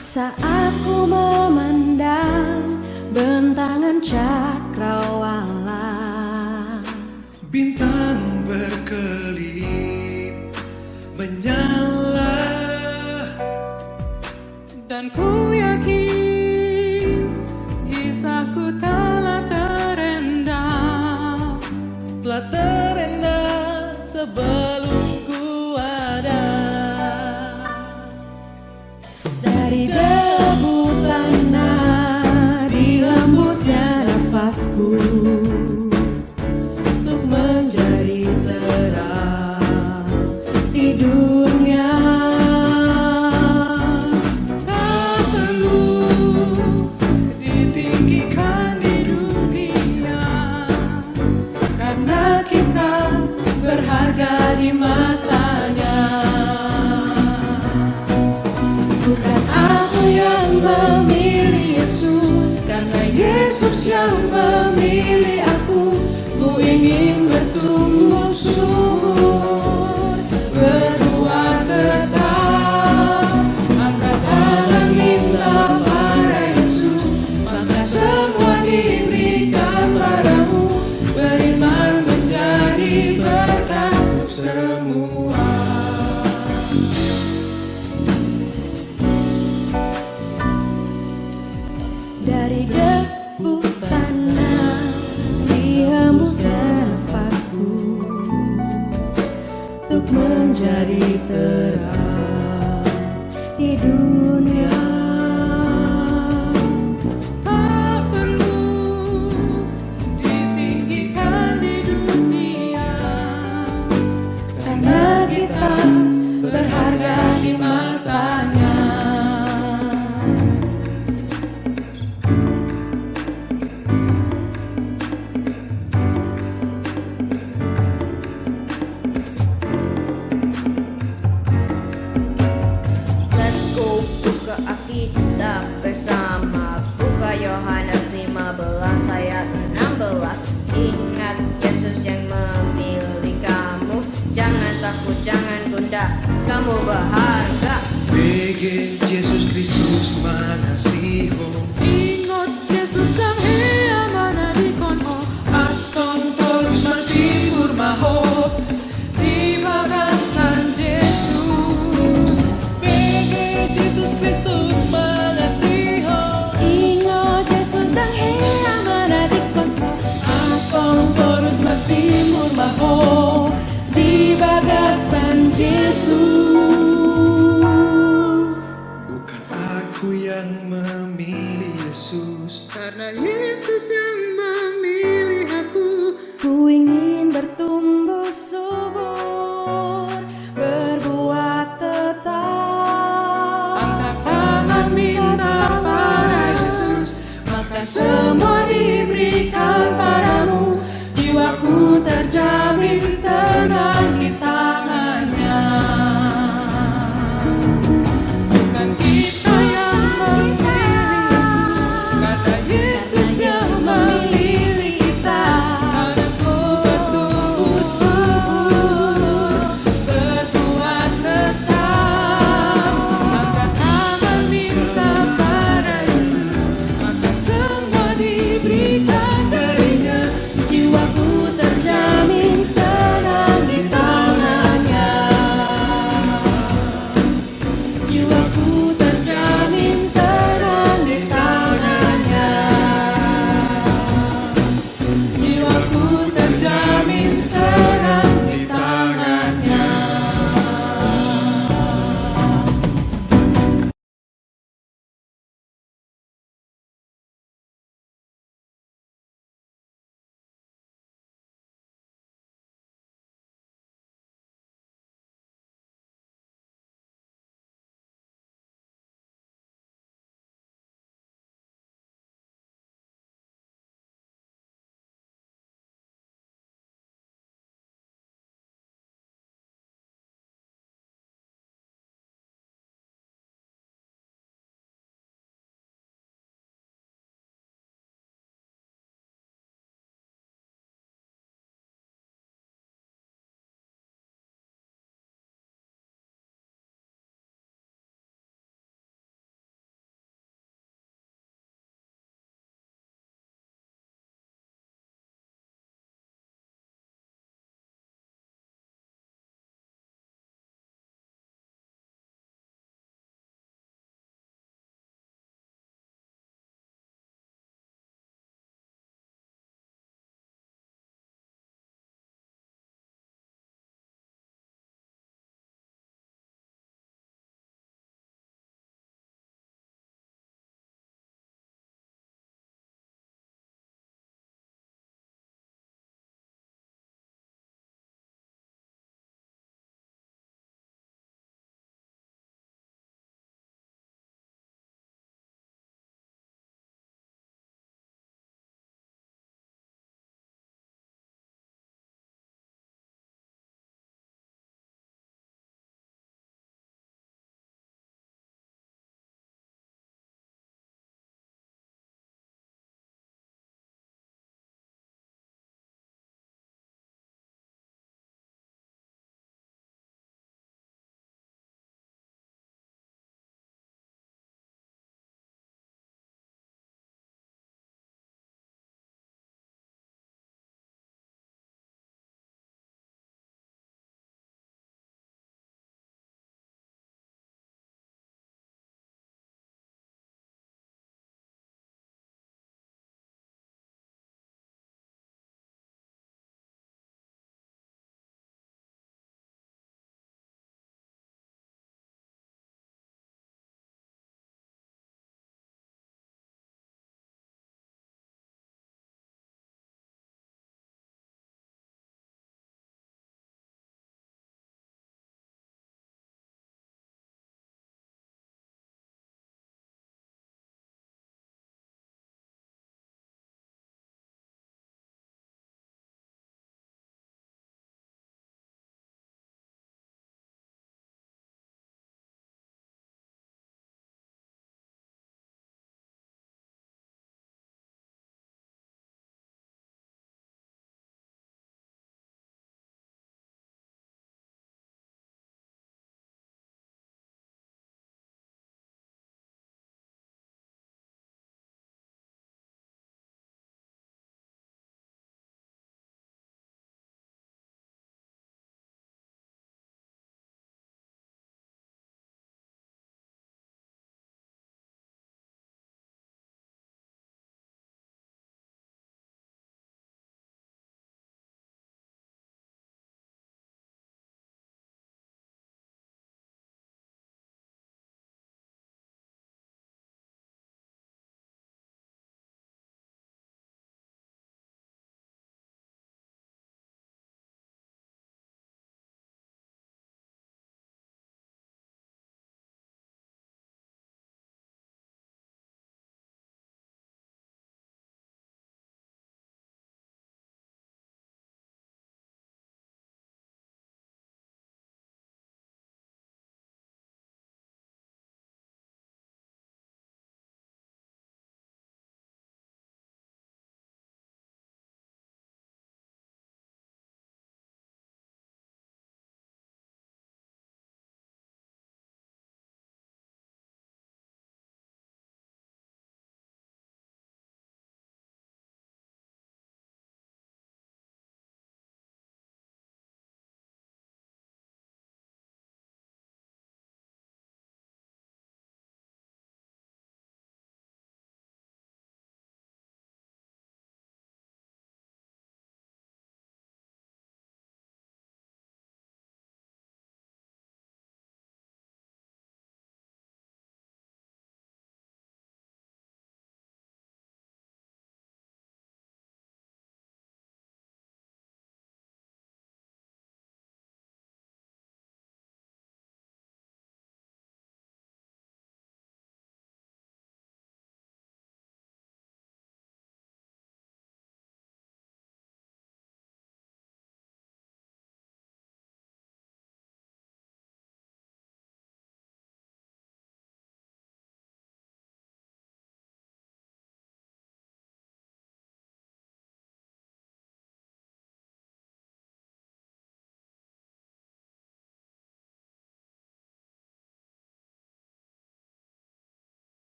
Saat ku memandang bentangan cakrawala, bintang berkelip menyala, dan ku yakin kisahku telah terendam sebelum ku ada. dari debu tanah dihembusnya nafasku untuk menjadi terang di dunia. tak perlu ditinggikan di dunia, Karena kita berharga di matanya. Bukan aku yang memilih Yesus, karena Yesus yang memilih aku. Ku ingin bertumbuh subur, berbuat tetap. Angkat tangan minta pada Yesus, maka semua diberikan padamu. Beriman menjadi berkat untuk semua. Dari debu tanah dihembusnya nafasku untuk menjadi terang di dunia. tak perlu ditinggikan di dunia, Karena kita berharga di matanya. Let's go buka Alkitab bersama. Buka Yohanes 15 ayat 16. Ingat Yesus yang memilih kamu. Jangan takut, jangan gundah, kamu berharga. BG Yesus Kristus mengasihimu. ingat Yesus dan Ia mana di kono. Atong terus masih bermahop Di bagasan Yesus, BG Yesus Kristus mengasihimu. Ingat Yesus dan Ia mana di kono. Akong terus masih murmaho di bagasan Yesus. Bukan aku yang memilih Yesus, karena Yesus yang memilih aku. Ku ingin bertumbuh subur, berbuat tetap. Angkat tangan minta pada Yesus, Maka semua diberikan padamu. Jiwaku terjamin tenang di tangannya. bukan kita yang memilih Yesus, karena Yesus yang Memilih kita. Karena ku bertumbuh subur, Berbuat tetap. angkat tangan minta pada Yesus, maka semua diberikan Darinya jiwaku terjamin tenang di tangannya.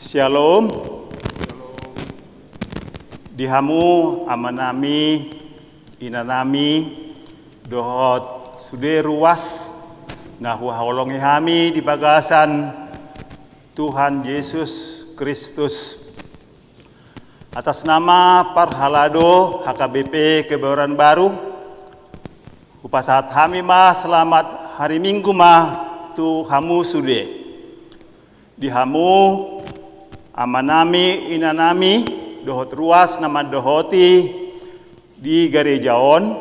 Shalom. Dihamu amanami inanami dohot sude ruas nahu haolongi hami di bagasan Tuhan Yesus Kristus. Atas nama Parhalado HKBP Kebayoran Baru, upasahat hami mah selamat hari Minggu mah tu hamu sude. Dihamu amanami inanami dohot ruas nama dohoti di gerejaon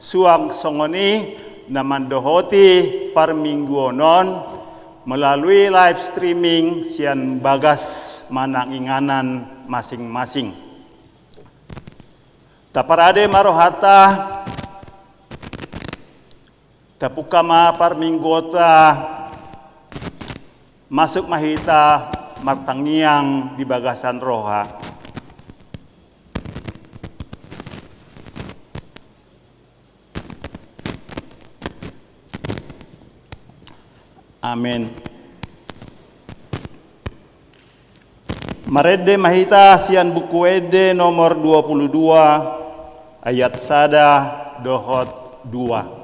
suang songoni nama dohoti par mingguonon melalui live streaming sian bagas manang inganan masing-masing. Taparade marohata tapukama par minggota masuk mahita martangiang di bagasan roha. Amin. Marede mahita sian buku ede nomor 22 ayat sada dohot 2.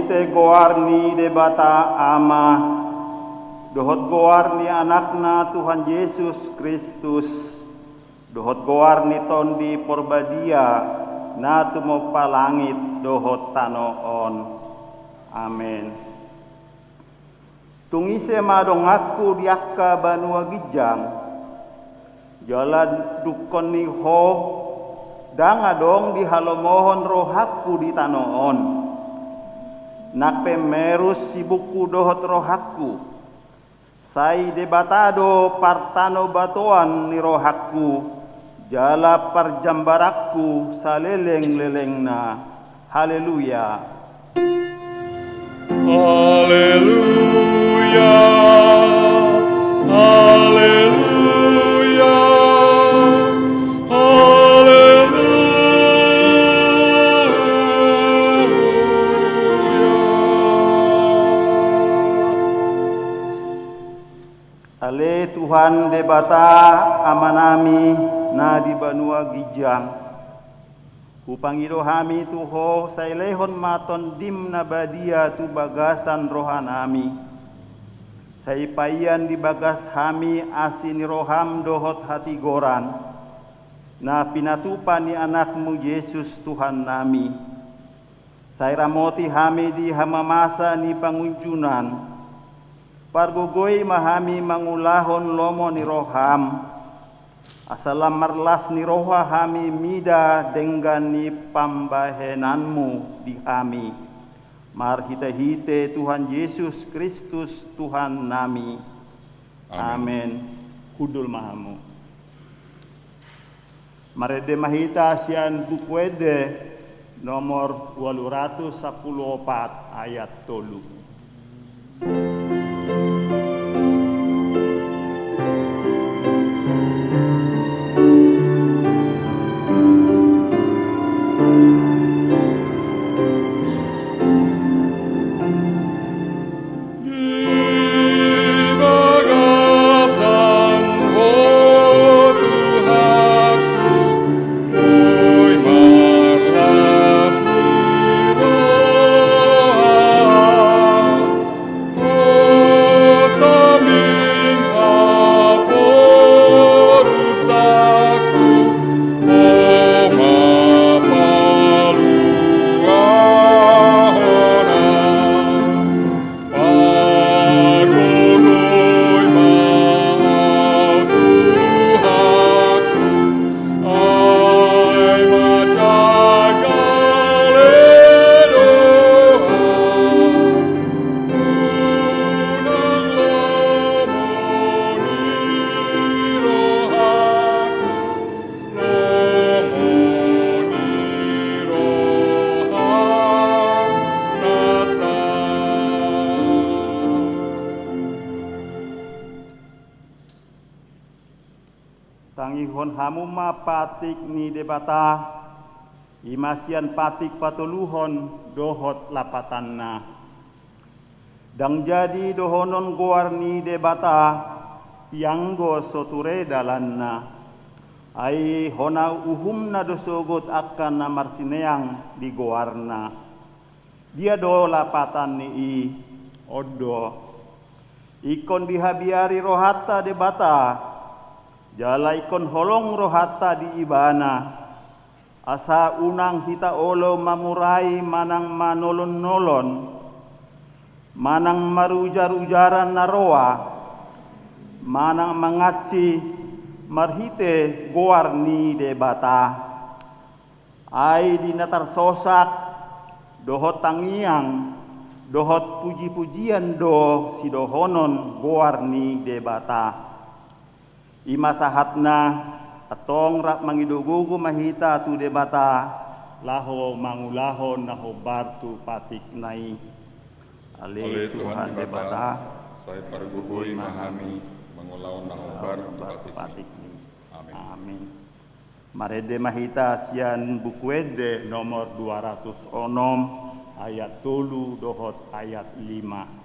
hite goarni debata ama dohot goarni anakna Tuhan Yesus Kristus dohot goarni tondi porbadia na tumo palangit dohot tanoon. Amen. Tungise madong aku diakka banua gijang jalan dukon ni ho dangadong di halomohon rohakku di tanoon. Nak pemerus sibukku dohot rohakku. Sai debatado partano batoan ni rohakku. Jala parjambarakku saleleng-lelengna. Haleluya. Haleluya, haleluya, haleluya. Ale Tuhan debata amanami na di banua gijang. Upangido hami tuho sailehon maton dim na badia tu bagasan rohanami. Saipayan di bagas hami asin roham dohot hati goran. Na pinatupan ni anakmu Yesus Tuhan nami. Sairamoti hami di hamamasa ni pangunjunan. Pargogoy mahami mangulahon lomo ni roham. Asalam marlas ni roha hami mida dengan ni pambahenanmu di kami. Marhite-hite Tuhan Yesus Kristus Tuhan nami. Amin. Kudul mahamu. Marede mahita sian bukwede nomor 214 ayat 3. Tangihon hamuma patik ni debata imasian patik patuluhon dohot lapatanna. Dang jadi dohonon goarni debata tianggo soture dalanna. Ai hona uhumna dosogot akan namarsineang di goarna. Dia do lapatan ni odo. Ikon dihabiari rohata debata. Jala ikon holong rohata di ibana. Asa unang hita olo mamurai manang manolon-nolon. Manang marujar-ujaran naroa. Manang mangaci marhite goarni debata. Ai di natar sosak dohot tangiang dohot puji-pujian do sidohonon goarni debata. Ima sahatna atong rak mangidugugu mahita tu debata laho mangulahon naho bartu patik nai. Ale Tuhan debata saya pargugui mahami mangulahon naho bartu patik ni. Amin. Marede mahita sian bukuede nomor 206 ayat 3 dohot ayat 5.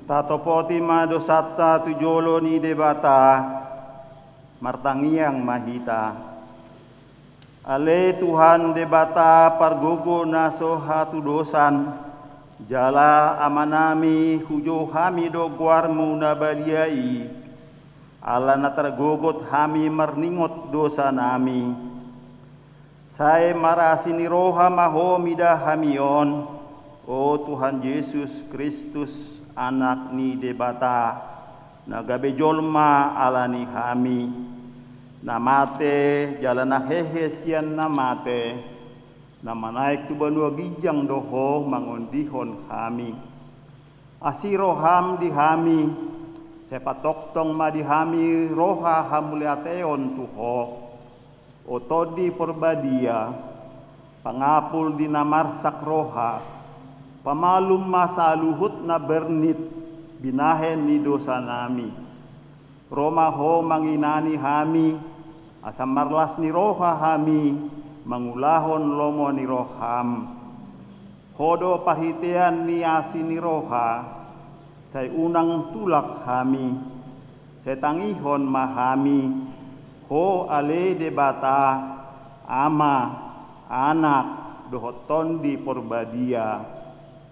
Tatopoti madosata tujolo ni debata martangiang mahita. Ale Tuhan debata pargogo naso hatu dosan jala amanami hujo hami do guarmu nabadiai ala natargogot hami marningot dosa nami. Saya marasini roha maho midah hamion, o Tuhan Yesus Kristus anak ni debata nagabe jolma alani hami namate jalana hehe sian namate namanaik tu banua gijang doho mangondihon hami asiro ham di hami sepatoktong ma di hami roha hamuliateon tuho otodi porbadia pangapul di namarsak roha pamalum masa luhut na bernit binahen ni dosa nami. Roma ho manginani hami, asam marlas ni roha hami, mangulahon lomo ni roham. Hodo pahitean ni asi ni roha, say unang tulak hami, say tangihon mahami, ho ale debata, ama, anak, dohoton di porbadia.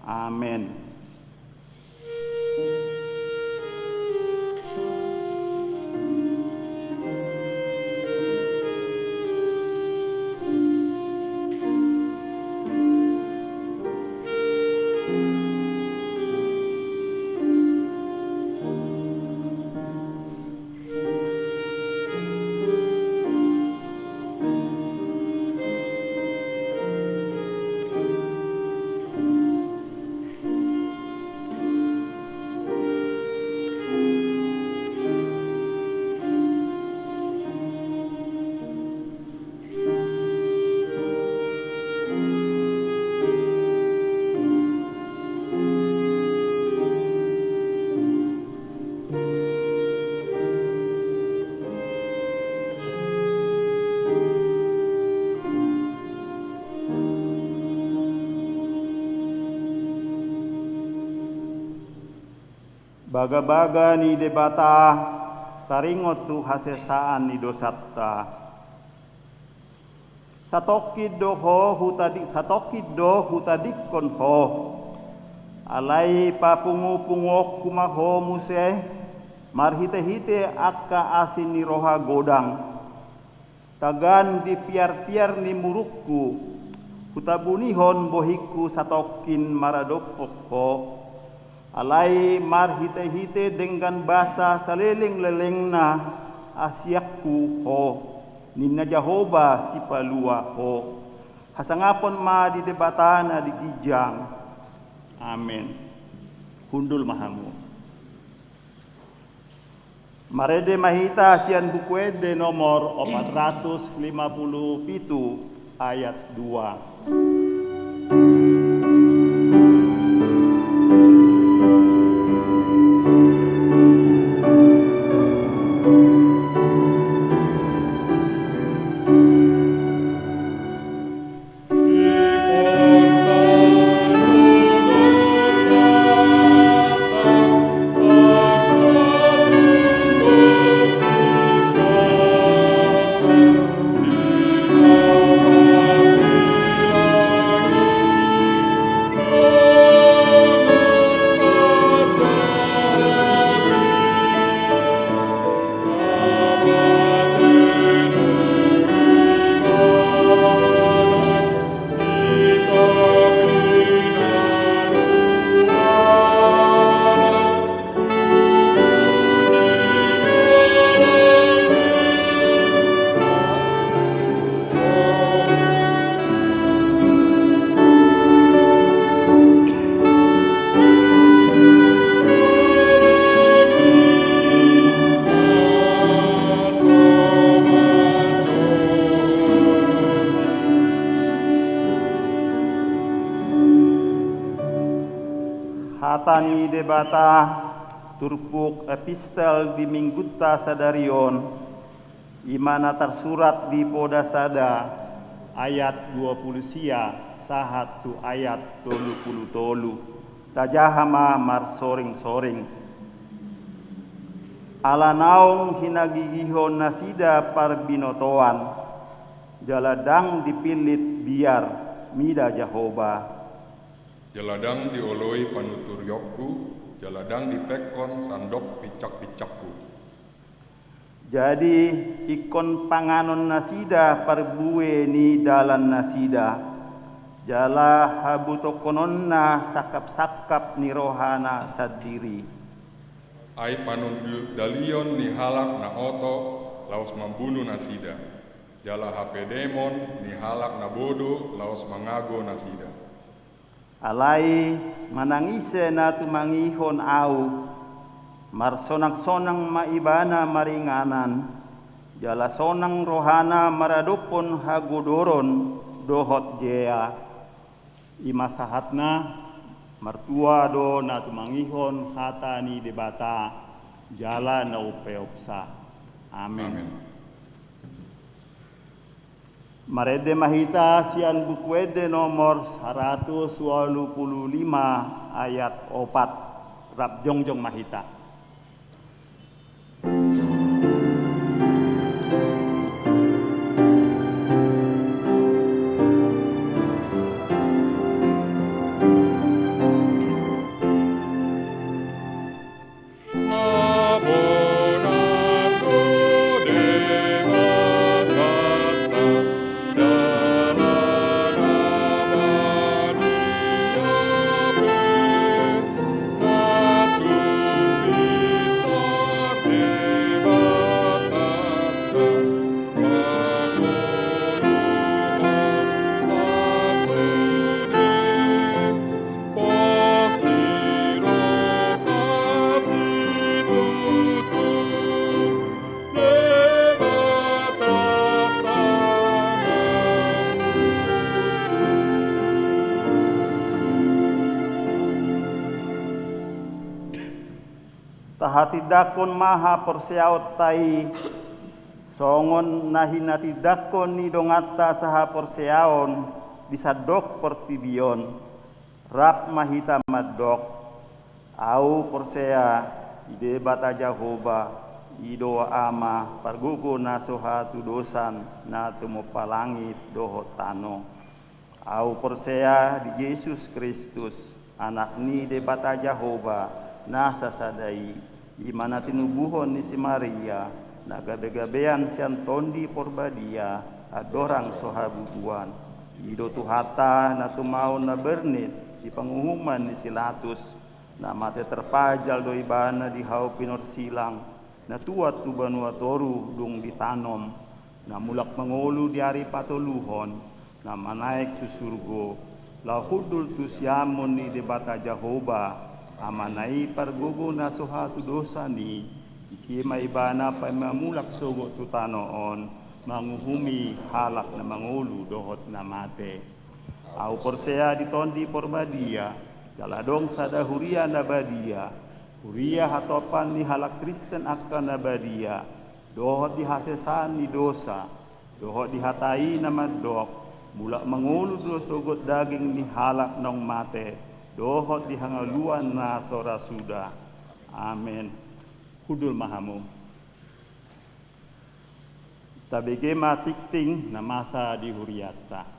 Amin. Baga-baga ni debata taringot tu hasesaan ni dosatta. Satokid do hutadikon ho. Alai papungu-pungok kumaho muse marhite-hite akka asin ni roha godang. Tagan di piar-piar ni murukku hutabunihon bohiku satokin maradopok ho. Alai marhite-hite dengan bahasa saliling-leleng na asyakku ho ninna Jehovah si palua ho hasangapon ma di debatana di gijang. Amin. Hundul mahamu. Marede mahita sian bukuede nomor 457 ayat 2. hatani debata turpuk epistel di minggutta sadarion imana tersurat di poda sada ayat 20 sia sahat tu ayat 20 tolu tajahama mar soring-soring ala naung hinagigihon nasida par binotoan jaladang dipilit biar mida Jehovah Jaladang dioloi panutur yokku, jaladang dipekon sandok picak-picakku. Jadi ikon panganon nasida parbue ni dalan nasida. Jala habutokononna sakap-sakap ni rohana sadiri. Ai panun dalion ni halak na oto, laos membunuh nasida. Jala hape demon ni halak na bodo, laos mangago nasida. Alai manangise na tumangihon au marsonak-sonang maibana maringanan jala sonang rohana maradupon hagudoron dohot jea imasahatna martua do na tumangihon hata ni debata jala na upeopsa amin. Marede mahita sian bukwede nomor 125 ayat 4 rap jongjong mahita. Tahatidakon maha perseaot tai songon nahinatidakon ni dongata saha perseaon disadok pertibion rap mahita madok au persea ide bata Jehovah ido ama pargugo na sohatu dosan na tumopalangit dohotano au persea di Yesus Kristus anak ni de bata Jehovah nasa sadai imana tinubuhon ni si Maria nagabe-gabean sian tondi porbadia adorang sohabubuan ido tuhata na tumau na bernit di pangumuman ni silatus na mate terpajal do ibana di hau pinor silang na tuat tu banua toru dung ditanom na mulak mangolu di hari patoluhon na manaik tu surgo lahudul tu siamon ni debata Jehovah amanai pargugo na sohatu dosa ni isi maibana pa mamulak sogo tutanoon manguhumi halak na mangulu dohot na mate au persea ditondi porbadia jaladong sada huria na badia huria hatopan ni halak Kristen akan na badia dohot dihasesan ni dosa dohot dihatai na madok mulak mangulu dosogot daging ni halak nong mate dohot dihangaluan na sora sudah. Amin. Kudul mahamu. Tabege matikting na masa di huriata.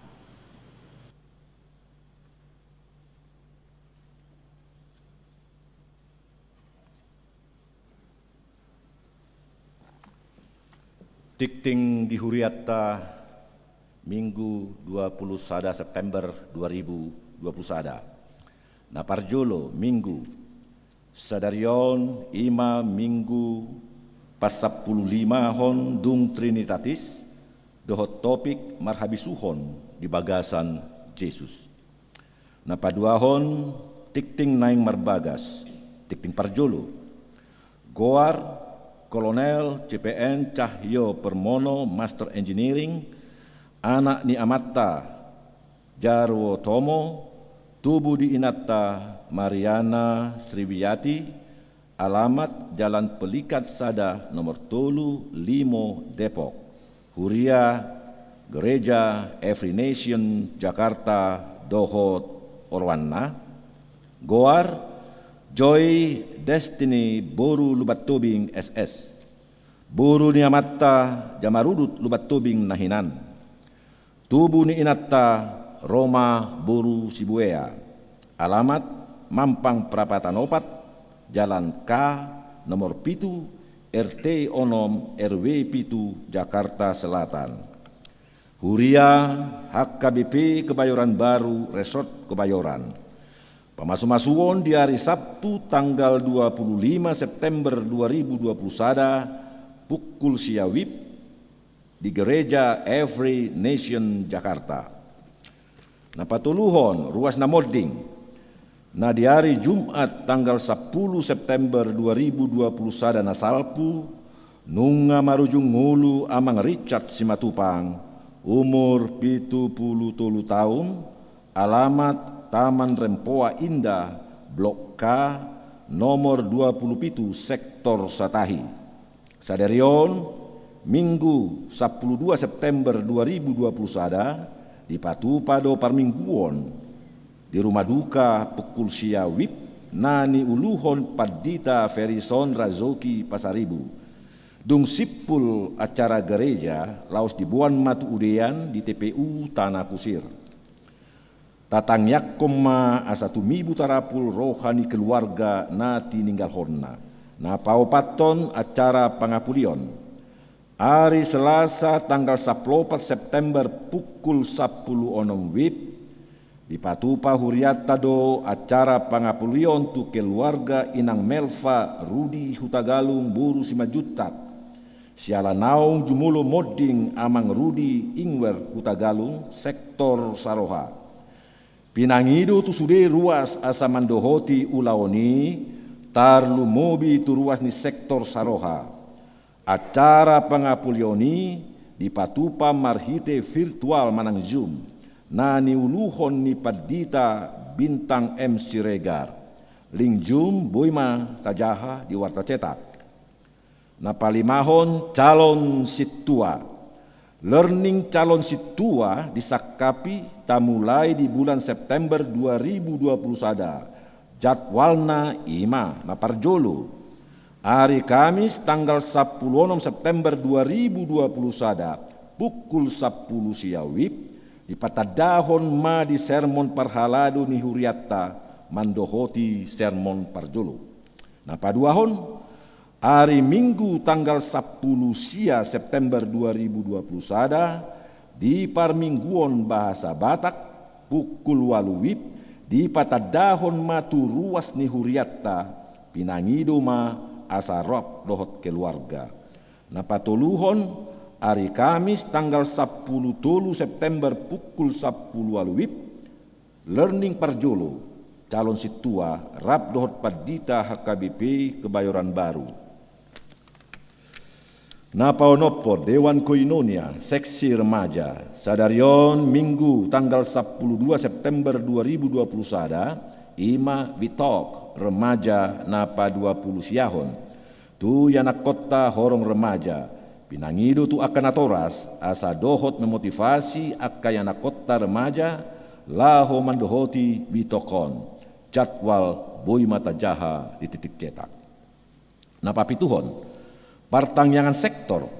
Tikting di huriata Minggu 21 September 2021. Na parjolo minggu sadarion ima minggu pasapuluh 5 hon dung trinitatis dohot topik marhabisuhon di bagasan Yesus. Na paduahon tikting naing marbagas tikting parjolo goar kolonel CPN Cahyo Permono Master Engineering anak ni Amatta Jarwo Tomo tubuh di Inata Mariana Sriwiyati, alamat Jalan Pelikat Sada nomor 35 Depok. Huria Gereja Every Nation Jakarta Dohot Orwana. Goar Joy Destiny Boru Lubat Tobing SS. Boru Niamata Jamarudut Lubat Tobing Nahinan. Tubuh ni Inata Roma Boru Sibuea. Alamat Mampang Perapatan Opat, Jalan K nomor 7 RT Onom RW Pitu Jakarta Selatan. Huria HKBP Kebayoran Baru Resort Kebayoran. Pemasu-masuon di hari Sabtu tanggal 25 September 2021 pukul siawib di Gereja Every Nation Jakarta. Napatuluhon ruas namodding na di hari Jumat tanggal 10 September 2021 nasalpu nunga marujung ngulu amang Richard Simatupang umur 73 tahun, alamat Taman Rempoa Indah Blok K nomor 27 Sektor Satahi. Sadarion Minggu 12 September 2021 di Patupado Parmingguon di rumah duka pukul siawib nani uluhon Padita Ferison Razoki Pasaribu. Dung sipul acara gereja laos dibuan matu udean di TPU Tanah Kusir. Tatang yakkoma asatumi butarapul rohani keluarga nati ninggal honna. Na paupaton acara pangapulion. Hari Selasa tanggal 14 September pukul 10 onom wib di Patupa Huriata do acara pangapulion tu keluarga Inang Melva Rudi Hutagalung Buru Simajutak. Siala naung jumulo modding amang Rudi Ingwer Hutagalung Sektor Saroha. Pinangido tu sude ruas asa mandohoti ulaoni tarlu mobi tu ruas ni Sektor Saroha. Acara pangapulioni di Patupa marhite virtual manang Zoom nani uluhon ni Padita Bintang M Siregar. Link Zoom boima tajaha di warta cetak. Napalimahon calon situa. Learning calon situa disakapi tamulai di bulan September 2021. Jadwalna ima naparjolo. Hari Kamis tanggal 10 September 2021 pukul 10 siawib di patadahon ma di sermon parhalado ni Huriata mandohoti sermon parjolo. Napaduahon hari Minggu tanggal 10 sia September 2021 di Parmingguon Bahasa Batak pukul 8 wib di patadahon matu ruas ni Huriata pinangido ma asarop dohot keluarga. Napatuluhon hari Kamis tanggal 10 September pukul 10 wib learning parjolo calon situa rap dohot Padita HKBP Kebayoran Baru. Napaonopo Dewan Koinonia Seksi Remaja sadarion Minggu tanggal 12 September 2021 Ima Vitok remaja napa 20 siahon tu yanak kota horong remaja pinangido tu akan atoras asa dohot memotivasi akka yanak kota remaja laho mandohoti Vitokon jadwal boy mata jaha di titik cetak. Napa pituhon partangyangan sektor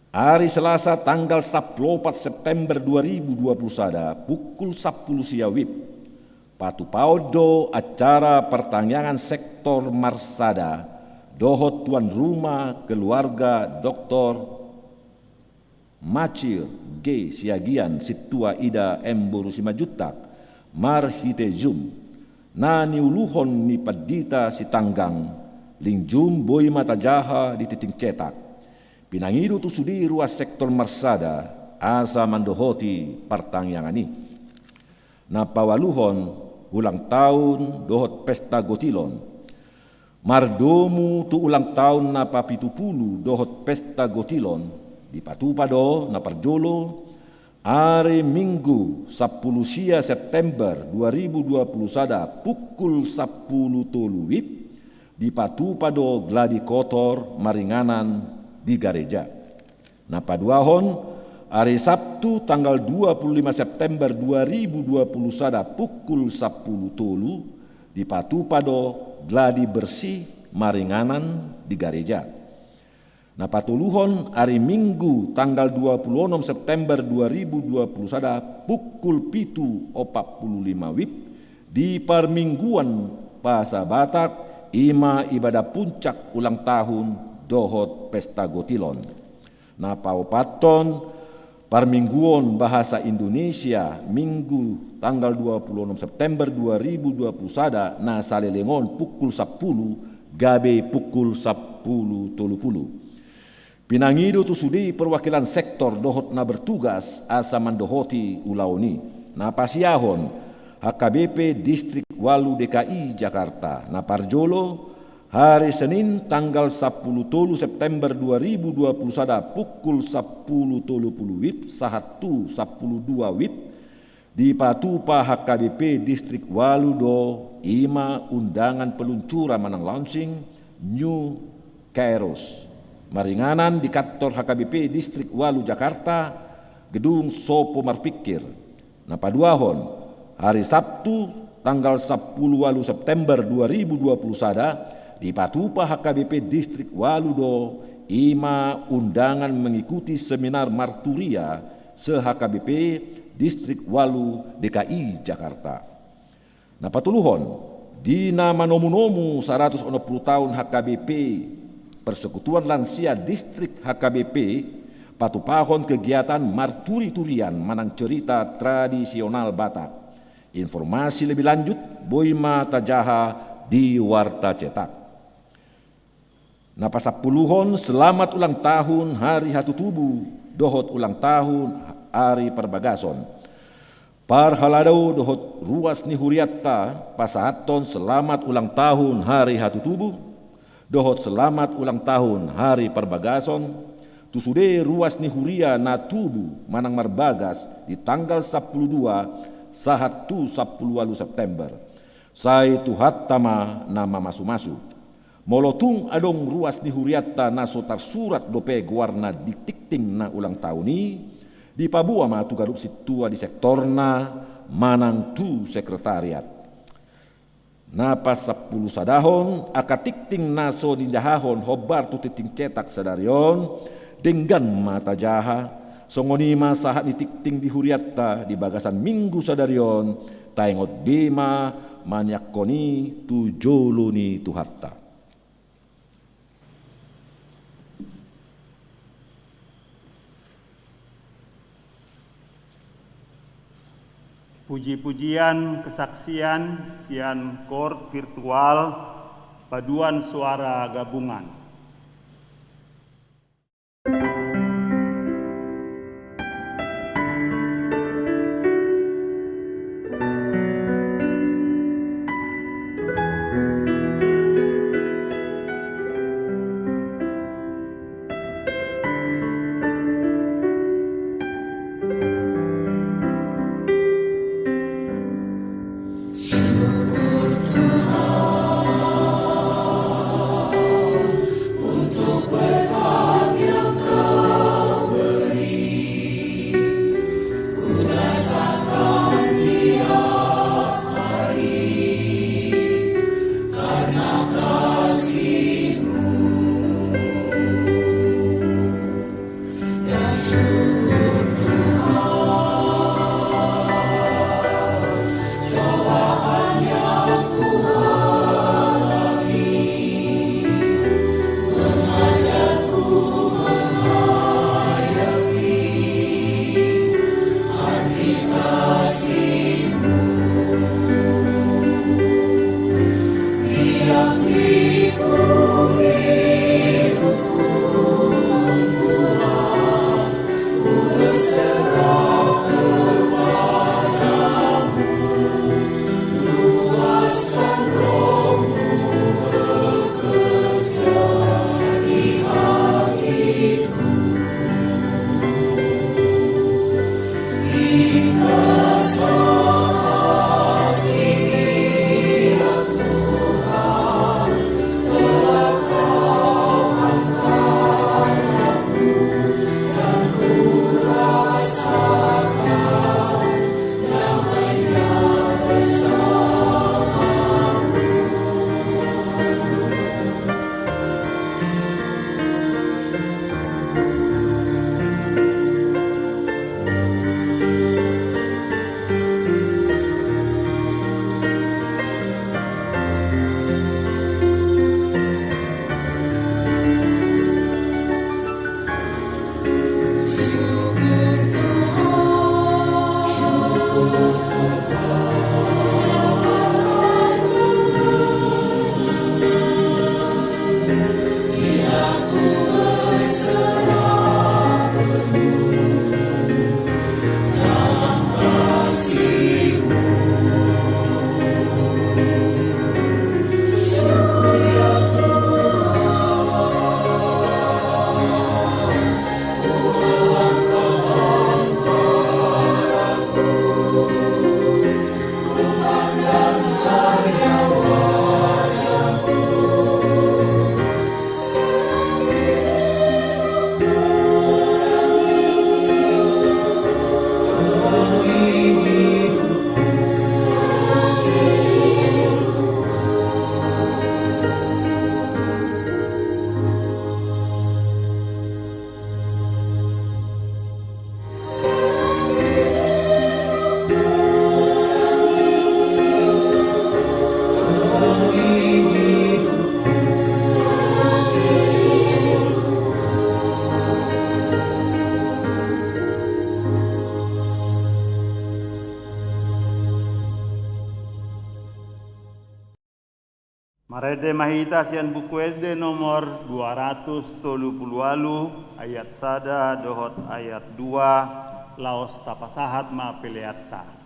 hari Selasa tanggal 14 September 2021 pukul 10 siawib Patupaudo acara pertangyangan sektor Marsada dohot tuan rumah keluarga Dr. Macir G. Siagian Situa Ida M. Boru Simajutak marhite Zoom nani uluhon ni Padita Sitanggang ling Zoom boy mata jaha di titik cetak pinangido tu sudi ruas sektor Marsada asa mandohoti partangyangan ini. Napawaluhon ulang tahun dohot pesta gotilon. Mardomu tu ulang tahun napa 70 dohot pesta gotilon di Patupado naparjolo hari Minggu 10 September 2021 pukul 10 WIB di Patupado Gladi Kotor Maringanan di Gareja. Nah paduahon hari Sabtu tanggal 25 September 2021 pukul 10 di Patupado Gladi Bersih Maringanan di Gareja. Nah patuluhon hari Minggu tanggal 26 September 2021 pukul 7.45 WIB di Permingguan Bahasa Batak ima ibadah puncak ulang tahun dohot pesta gotilon. Nah paupaton Permingguan Bahasa Indonesia Minggu tanggal 26 September 2021 na salelengon pukul 10 gabe pukul 10.30. Pinangido tu sudi perwakilan sektor dohot na bertugas asa mandohoti ulaoni. Na pasiahon HKBP Distrik Walu DKI Jakarta. Na parjolo hari Senin tanggal 10 September 2021 pukul 10.30 WIB sahatu 12 WIB di Patupa HKBP Distrik Walu do ima undangan peluncuran manang launching New Kairos Maringanan di kantor HKBP Distrik Walu Jakarta gedung Sopo Marpikir. Nah paduahon hari Sabtu tanggal 10 September 2021 di Patupa HKBP Distrik Waludo ima undangan mengikuti seminar marturia se-HKBP Distrik Walu DKI Jakarta. Nah patuluhon di nama nomu-nomu 160 tahun HKBP Persekutuan Lansia Distrik HKBP patupahon kegiatan marturi-turian manang cerita tradisional Batak. Informasi lebih lanjut Boima Tajaha di Warta Cetak. Napa sapuluhon selamat ulang tahun hari Hatutubu dohot ulang tahun hari Perbagason. Parhalado dohot ruas ni Huriatta pasahaton selamat ulang tahun hari Hatutubu dohot selamat ulang tahun hari Perbagason. Tusude ruas ni Huria na tubu manang marbagas di tanggal 12 sahatu 10 September. Sai tuhat tama nama masu-masu. Molotung adong ruas ni Huriatta na sotar surat dope guarna ditikting na ulang tahun ni di pabua ma tu garup situa di sektorna manang tu sekretariat. Na pas 10 sadahon akatikting naso ninjahahon hobar tu titing cetak sadarion dengan mata jaha songonima sahat ditikting di Huriatta di bagasan Minggu sadarion taingot bima manyakoni tujoluni tuhatta. Puji-pujian kesaksian sian kor virtual paduan suara gabungan. Rede mahita sian buku ede nomor 230 ayat sada dohot ayat 2 laos tapasahat ma peleata.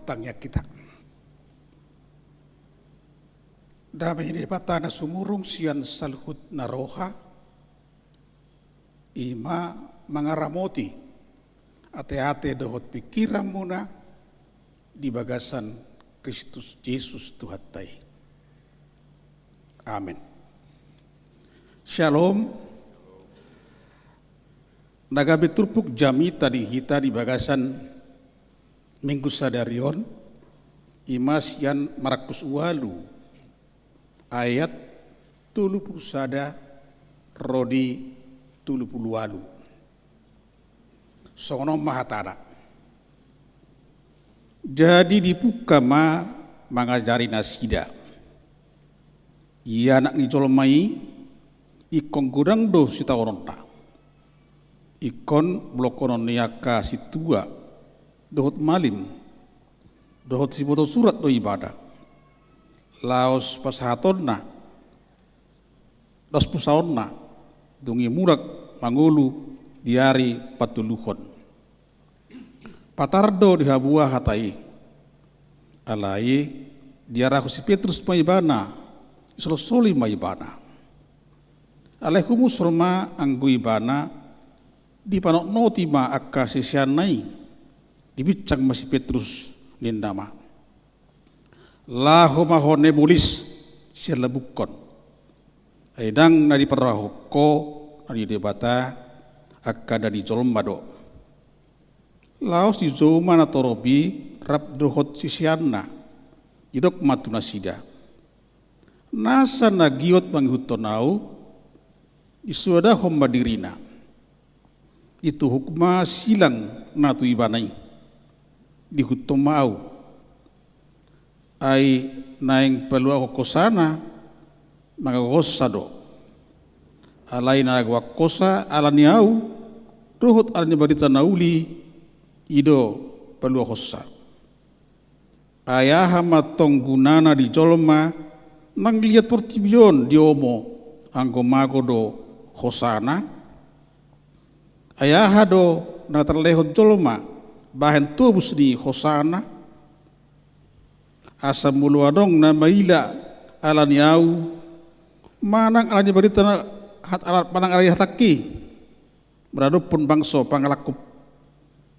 Bertanya kita. Damai di patana sumurung sian salhut naroha ima mangaramoti ate-ate dohot pikiran muna di bagasan Kristus Yesus Tuhatai. Amin. Shalom. Nagabe turpuk jami tadi hita di bagasan Minggu sadarion imas yan marakus walu ayat 30 rodi 30 walu sono mahatara. Jadi dipuka mangajari nasida ia nak ngijolmai ikon gudang do sita oronta ikon blokonon niaka situa dohot malim, dohot siboto surat do ibadah, laos pasahatonna, dos pusaonna, dungi murak mangulu diari patuluhon. Patardo dihabua hatai, alai diaraku si Petrus maibana, isolosoli maibana. Alaihumus roma anggu ibana, di panok notima akka sisianai, dibicang masih Petrus nindama lahu mahone bulis silabukon aidang nadi parahoko nadi debata akka dari jolmado laos di zoma na torobi rap dohot sisianna idok matuna sida. Nasa nagiot manghutonau isuada homba dirina. Itu hukma silang natu ibanai dihutomau. Ai naing pelua kokosana magagosado. Alai na wakosa alaniau ruhut alani barita nauli ido pelua kosa. Ayaha matong gunana di jolma nang lihat pertibion di omo anggo mago do hosana. Ayaha do na terlehot jolma bahan tubus di hosana. Asam mulu adong na maila alaniau manang alani barita hat alat panang alai hataki beradupun bangso pangalakup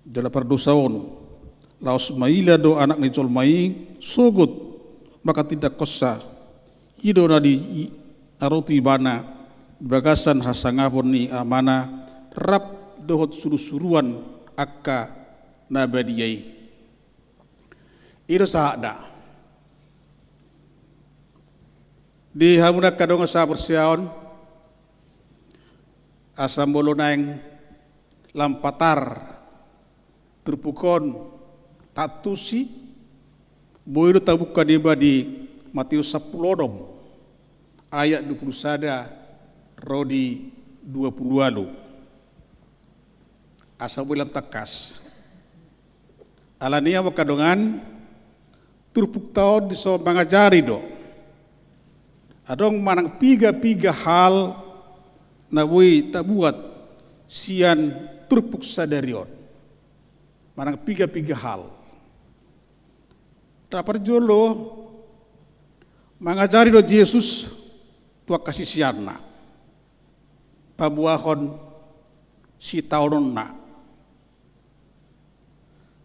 jala perdosaon laos maila do anak ni col maing sogut maka tidak kosa ido na di aruti bana bagasan hasangapon ni amana rap dohot suru-suruan akka nabadiyai ido sahada di hamuna kadong sa persiaon asam bolo naeng lampatar terpukon tatusi boido tabuka diba di Matius 10 ayat 20 sada rodi 20 lalu asam bolam takas alania wakadongan turpuk taon di so mangajari do adong manang piga hal na woi tabuat sian turpuk sadarion manang piga hal dapat jolo mangajari do Yesus tua kasih sianna pabuahon si taunonna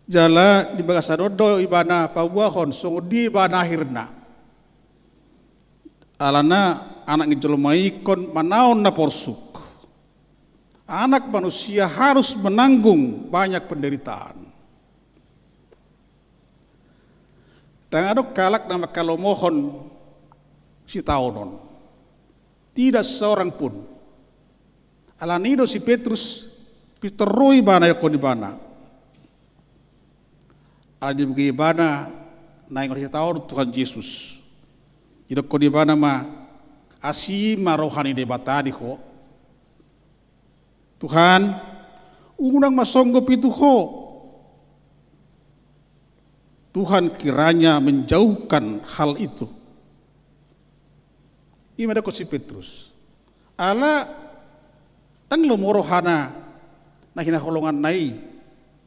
jala di bagasadodo ibana pabuahon songo di ibana akhirna alana anak ngejolomai kon manaon na porsuk. Anak manusia harus menanggung banyak penderitaan. Dan ada kalak nama kalau mohon si taonon. Tidak seorang pun. Alanido si Petrus piteroi bana yakon di bana. Alani bugi bana naing si taon Tuhan Yesus. Idok ko di bana ma asima rohani debatadi ko. Tuhan, unang masonggop itu ko. Tuhan kiranya menjauhkan hal itu. Ima da ko si Petrus. Ala tang lomorohana na hinaholongan nai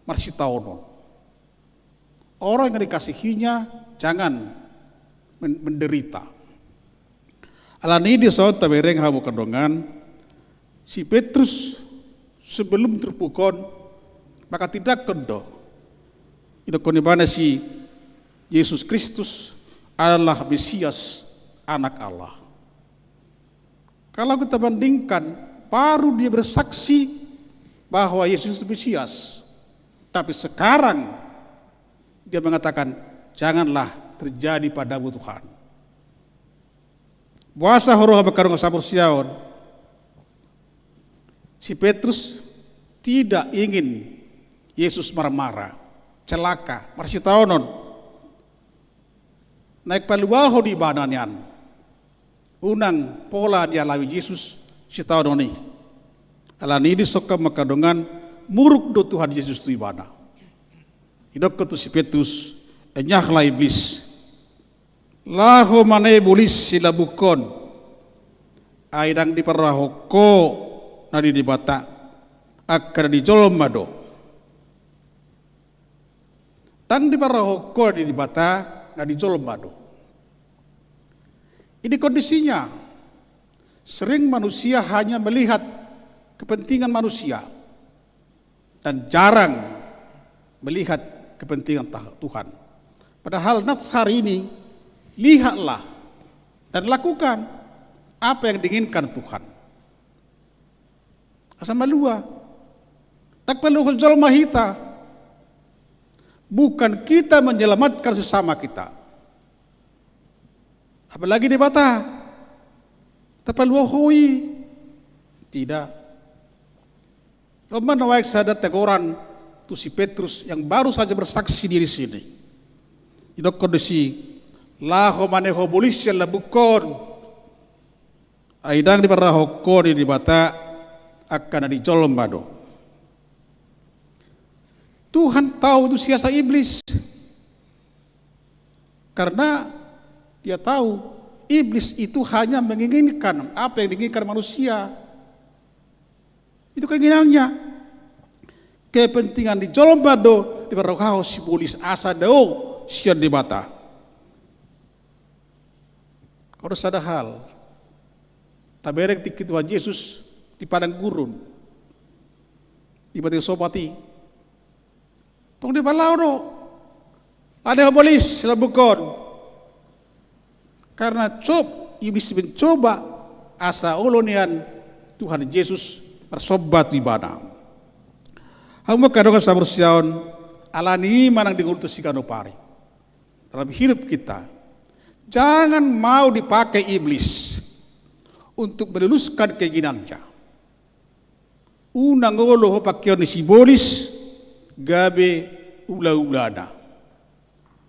marsitaonon. Orang yang dikasihinya jangan menderita. Alani di saat tabereng hamu kadongan si Petrus sebelum terpukon maka tidak kendo. Ida konibana si Yesus Kristus adalah Mesias anak Allah. Kalau kita bandingkan baru dia bersaksi bahwa Yesus itu Mesias. Tapi sekarang dia mengatakan janganlah terjadi padamu Tuhan. Buasa horoh bekarung sabur siaon. Si Petrus tidak ingin Yesus marah-marah, celaka, marsitaonon. Naik paluaho di bananian. Unang pola dia lawi Yesus sitaononi. Alani di soka makadongan muruk do Tuhan Yesus tu ibana. Idok ketu si Petrus enyahlah iblis. Lahu mane bulis silabukon aidang di parahoko nadi di bata akar di jolmado tang di parahoko di bata nadi jolmado. Ini kondisinya sering manusia hanya melihat kepentingan manusia dan jarang melihat kepentingan Tuhan. Padahal nats hari ini lihatlah dan lakukan apa yang diinginkan Tuhan. Asal malua, tak perlu hujul mahita. Bukan kita menyelamatkan sesama kita, Apalagi di bata. Tapal wohoi. Tidak. Oman nawaik sada teguran tu si Petrus yang baru saja bersaksi di sini. Idok kondisi laho maneho bolis la bukon. Aidang di paraho koni di bata akan di jolombado. Tuhan tahu itu siasat iblis. Karena dia tahu iblis itu hanya menginginkan apa yang diinginkan manusia. Itu keinginannya. Kepentingan di jolombado di paraho simbolis asa dao sian di bata. Harus ada hal. Taberek tikit Tuhan Yesus di padang gurun. Di batu sopati. Tong di balau do. Ada bolis labukon. Karena iblis mencoba asa olonian Tuhan Yesus bersobat di bana. Hamu kadang sabur siaon alani manang digurutus sikano pari. Dalam hidup kita jangan mau dipakai iblis untuk meluluskan keinginannya. Unang olo pakion simbolis gabe ula-ulana.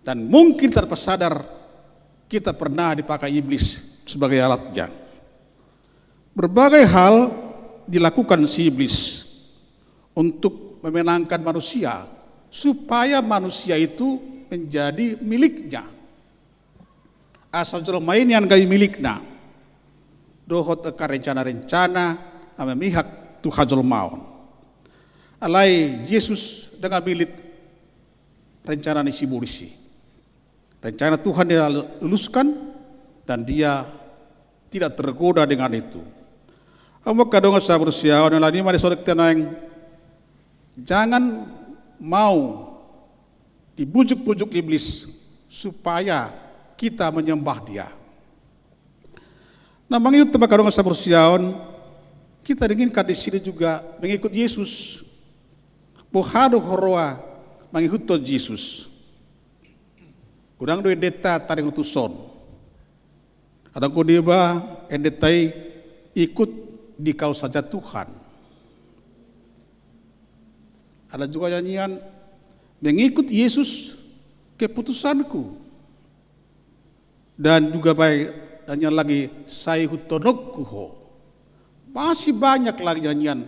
Dan mungkin tanpa sadar kita pernah dipakai iblis sebagai alatnya. Berbagai hal dilakukan si iblis untuk memenangkan manusia supaya manusia itu menjadi miliknya. Asal jelema ini yang gaya milikna. Dohot eka rencana-rencana na memihak Tuhan jelemaon. Alai Yesus dengan milik rencana ni simbolisi. Rencana Tuhan dia luluskan dan dia tidak tergoda dengan itu. Amak kadang sabur siawan lani mari sorek tenang. Jangan mau dibujuk-bujuk iblis supaya kita menyembah dia. Nah, mengikut tempat kadang sabur siawan, kita diinginkan di sini juga mengikut Yesus. Bohado horoa mengikut Tuhan Yesus. Kurang dua deta taring utuson. Ada kodeba endetai ikut di kau saja Tuhan. Ada juga nyanyian mengikut Yesus keputusanku. Dan juga baik nyanyian lagi saya hutonokku ho. Masih banyak lagi nyanyian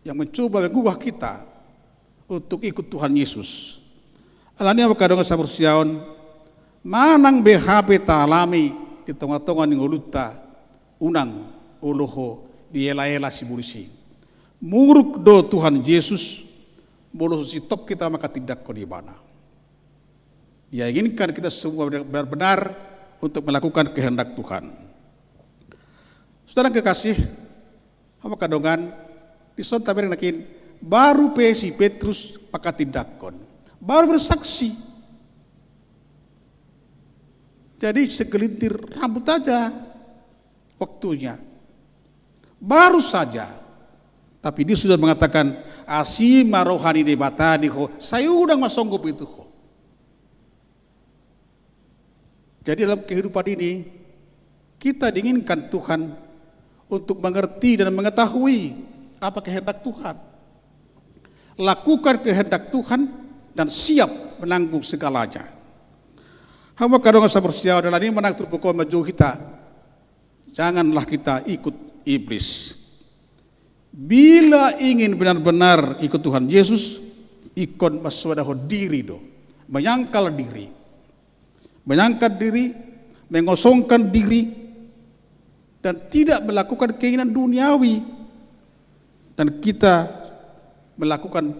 yang mencoba mengubah kita untuk ikut Tuhan Yesus. Alani apa kadang sabur siaon manang BHP talami di tengah-tengah ningoluta unang oloho di ela-ela simbolisi. Muruk do Tuhan Yesus bolo top kita maka tidak konibana. Dia inginkan kita semua benar-benar untuk melakukan kehendak Tuhan. Saudara kekasih, apa kadongan di sonta berenakin baru si Petrus pakai tindakon. Baru bersaksi. Jadi segelintir rambut aja waktunya. Baru saja. Tapi dia sudah mengatakan asima rohani debata diho. Saya udah masonggup itu. Jadi dalam kehidupan ini kita diinginkan Tuhan untuk mengerti dan mengetahui apa kehendak Tuhan. Lakukan kehendak Tuhan dan siap menanggung segalanya. Hamba kadang sabur siaw dan ini menang terpukul maju kita. Janganlah kita ikut iblis. Bila ingin benar-benar ikut Tuhan Yesus, ikon maswadaho diri do, menyangkal diri, menyangkal diri, mengosongkan diri, dan tidak melakukan keinginan duniawi, dan kita melakukan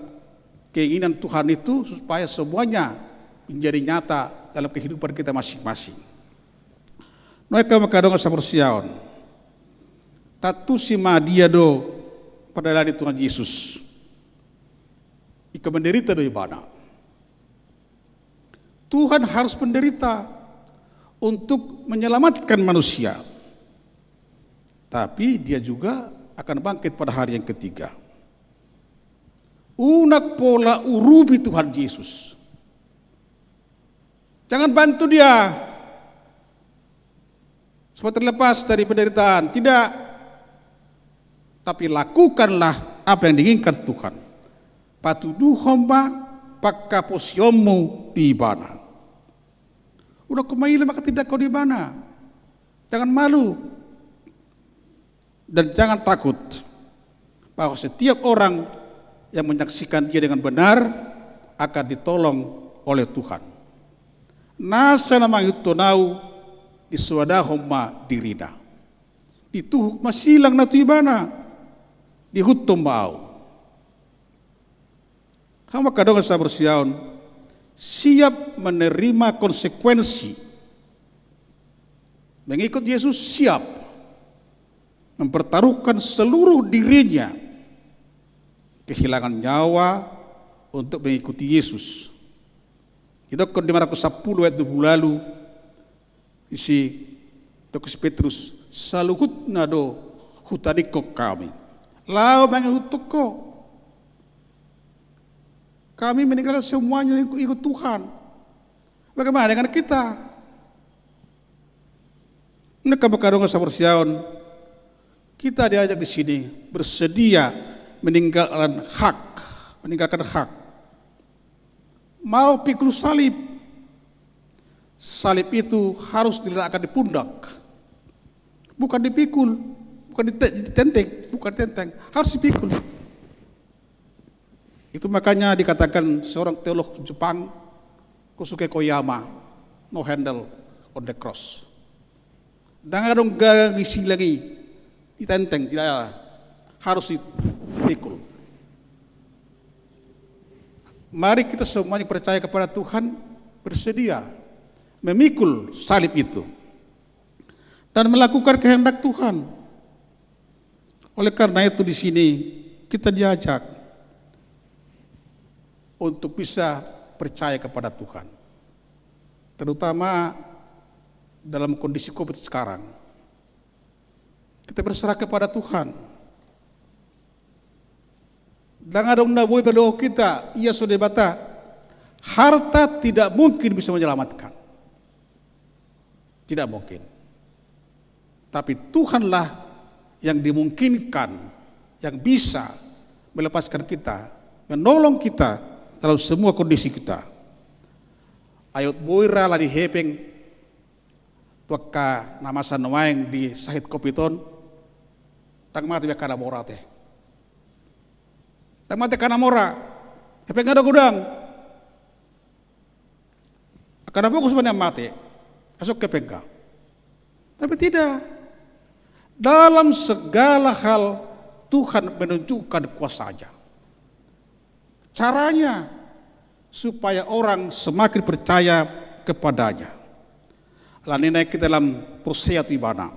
keinginan Tuhan itu supaya semuanya menjadi nyata dalam kehidupan kita masing-masing. Mereka makadong sabur siaon. Tatu si madia do pada lari Tuhan Yesus. Ika menderita do ibana. Tuhan harus menderita untuk menyelamatkan manusia. Tapi dia juga akan bangkit pada hari yang ketiga. Unak pola urubi Tuhan Yesus. Jangan bantu dia. supaya terlepas dari penderitaan. Tidak. Tapi lakukanlah apa yang diinginkan Tuhan. Patudu homba pakka posiomu di bana. Udah kumaila maka tidak kau di bana. Jangan malu. Dan jangan takut bahwa setiap orang yang menyaksikan dia dengan benar akan ditolong oleh Tuhan. Nasa namang ito nau di suadahoma dirina. Itu masilang na tuibana di hutom mau. Hama kadang sa bersiaon siap menerima konsekuensi. Mengikut Yesus siap mempertaruhkan seluruh dirinya, kehilangan nyawa untuk mengikuti Yesus. Itu di Markus 10 ayat 20 lalu isi Dokus Petrus saluhut nado hutadiko kami. Lau mengutuk ko. Kami meninggalkan semuanya ikut Tuhan. Bagaimana dengan kita? Mereka berkadang sabarsiaon. Kita diajak di sini bersedia meninggalkan hak. Mau pikul salib. Salib itu harus diletakkan di pundak. Bukan dipikul, bukan ditenteng, harus dipikul. Itu makanya dikatakan seorang teolog Jepang, Kosuke Koyama, no handle on the cross. Dan ada gisi lagi, ditenteng, tidak harus dipikul. Mari kita semuanya percaya kepada Tuhan, bersedia memikul salib itu dan melakukan kehendak Tuhan. Oleh karena itu di sini kita diajak untuk bisa percaya kepada Tuhan, terutama dalam kondisi COVID sekarang. Kita berserah kepada Tuhan. Dan ada undang berdoa kita, ia sudah bata, harta tidak mungkin bisa menyelamatkan. Tidak mungkin. Tapi Tuhanlah yang dimungkinkan, yang bisa melepaskan kita, menolong kita dalam semua kondisi kita. Ayat boira lah di hepeng, tuaka namasan nomaeng di sahit kopiton, tak mati bekana mora teh. Tak mati kana mora, hepeng ada gudang. Karena bagus mana mati, asok ke pengka. Tapi tidak. Dalam segala hal Tuhan menunjukkan kuasanya. Caranya supaya orang semakin percaya kepadanya. Lain naik kita dalam prosea tibana.